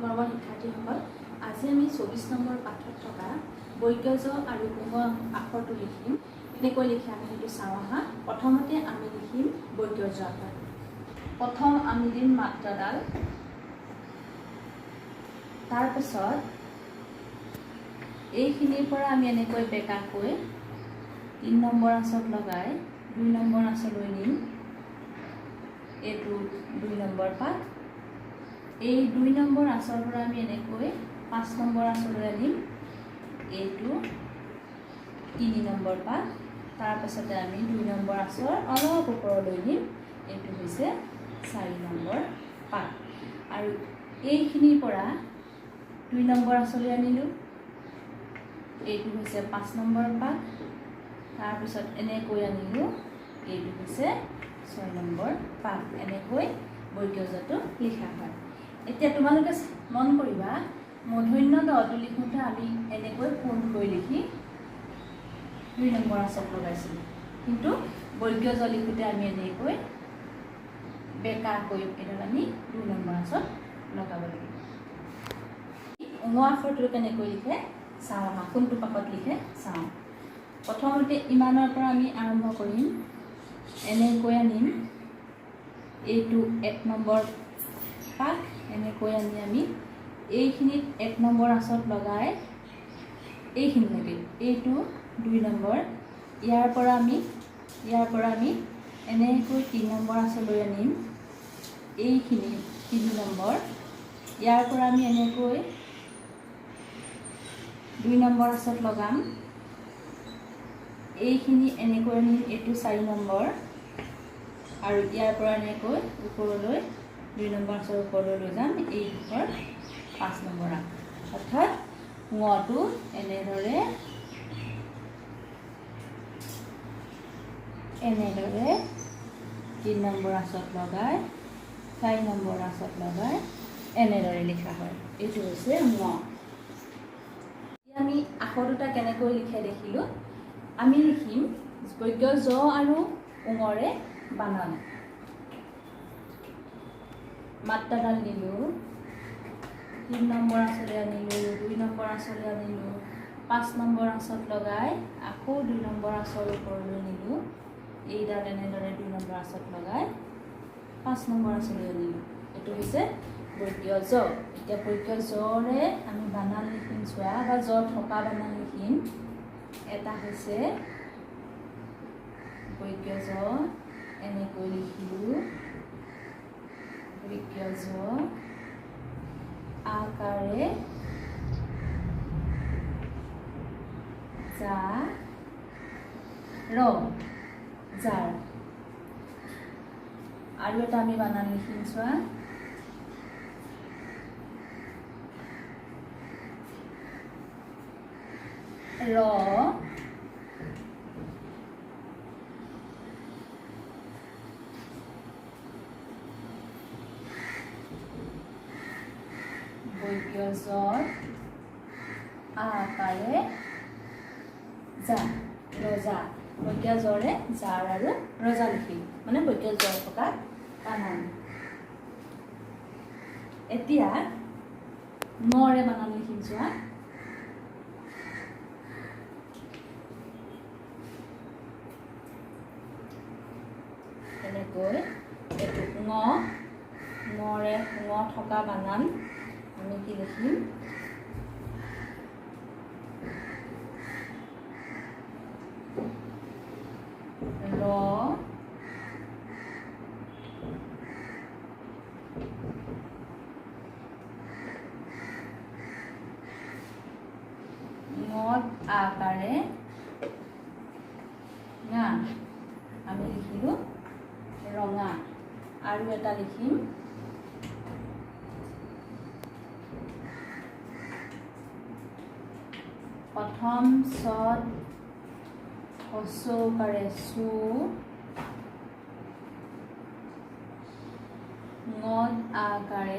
মৰমৰ শিক্ষাৰ্থীসকল, আজি আমি 24 নম্বৰ পাঠত থকা বৈজ্ঞজ আৰু উম আখৰটো লিখিম। কেনেকৈ লিখে আমি সেইটো চাওঁ আহা। প্ৰথমতে আমি লিখিম বৈজ্ঞজ আখৰ। প্ৰথম আমি দিম মাত্ৰাডাল, তাৰপিছত এইখিনিৰ পৰা আমি এনেকৈ বেকাকৈ 3 নম্বৰ আঁচত লগাই 2 নম্বৰ আঁচলৈ নিম। এইটো 2 নম্বৰ পাঠ। এই 2 নম্বৰ আঁচৰ পৰা আমি এনেকৈ 5 নম্বৰ আঁচলৈ আনিম। এইটো 3 নম্বৰ পাঠ। তাৰপাছতে আমি 2 নম্বৰ আঁচৰ অলপ ওপৰলৈ নিম। এইটো হৈছে 4 নম্বৰ পাঠ। আৰু এইখিনিৰ পৰা 2 নম্বৰ আঁচলৈ আনিলোঁ। এইটো হৈছে 5 নম্বৰ পাঠ। তাৰপিছত এনেকৈ আনিলোঁ। এইটো হৈছে 6 নম্বৰ পাঠ। এনেকৈ বৈজ্ঞজটো লিখা হয়। এতিয়া তোমালোকে মন কৰিবা, মূৰ্ধন্য ড-টো লিখোঁতে আমি এনেকৈ পোনকৈ লিখি 2 নম্বৰ আঁচত লগাইছিলোঁ, কিন্তু বৈজ্ঞজ লিখোঁতে আমি এনেকৈ বেকাকৈ এডাল আমি 2 নম্বৰ আঁচত লগাব লাগিব। উম আখৰটো কেনেকৈ লিখে চাওঁ আহা। কোনটো পাকত লিখে চাওঁ। প্ৰথমতে ইমানৰ পৰা আমি আৰম্ভ কৰিম। এনেকৈ আনিম। এইটো 1 নম্বৰ পাঠ। এনেকৈ আনি আমি এইখিনিত 1 নম্বৰ আঁচত লগাই এইখিনিলৈকে, এইটো 2 নম্বৰ। ইয়াৰ পৰা আমি এনেকৈ 3 নম্বৰ আঁচলৈ আনিম। এইখিনি 3 নম্বৰ। ইয়াৰ পৰা আমি এনেকৈ 2 নম্বৰ আঁচত লগাম। এইখিনি এনেকৈ আনিম। এইটো 4 নম্বৰ। আৰু ইয়াৰ পৰা এনেকৈ ওপৰলৈ 2 নম্বৰ আঁচৰ ওপৰলৈ লৈ যাম। এই দুখৰ 5 নম্বৰ আঁচ। অৰ্থাৎ ঙটো এনেদৰে 3 নম্বৰ আঁচত লগাই 4 নম্বৰ আঁচত লগাই এনেদৰে লিখা হয়। এইটো হৈছে ঙ। আমি আখৰ দুটা কেনেকৈ লিখে দেখিলোঁ। আমি লিখিম বৈজ্ঞ জ আৰু উঙৰে বানান। মাত্ৰাডাল নিলোঁ, 3 নম্বৰ আঁচলৈ আনিলোঁ, 2 নম্বৰ আঁচলৈ আনিলোঁ, 5 নম্বৰ আঁচত লগাই আকৌ 2 নম্বৰ আঁচৰ ওপৰলৈ নিলোঁ। এইডাল এনেদৰে 2 নম্বৰ আঁচত লগাই 5 নম্বৰ আঁচলৈ আনিলোঁ। এইটো হৈছে বৈজ্ঞ জ। এতিয়া বৈজ্ঞ জৰে আমি বানান লিখিম চোৱা, বা জ থকা বানান লিখিম। এটা হৈছে বৈজ্ঞ জ, এনেকৈ লিখিলোঁ। বৈজ্ঞ জ আকাৰে যা ৰ, জাৰ। আৰু এটা আমি বানান লিখিম চোৱা। ৰ বৈজ্ঞ জৰ আকাৰে যা, ৰজা। বৈজ্ঞ জৰে জাৰ আৰু ৰজা লিখিম, মানে বৈজ্ঞ জ থকা বানান। এতিয়া ঙৰে বানান লিখিম চোৱা। এনেকৈ এইটো ঙৰে ঙ থকা বানান আমি কি লিখিম? ৰ, ঙত আকাৰে ঙা, আমি লিখিলোঁ ৰঙা। আৰু এটা লিখিম প্ৰথম চত হচৌকাৰে চু, ঙত আকাৰে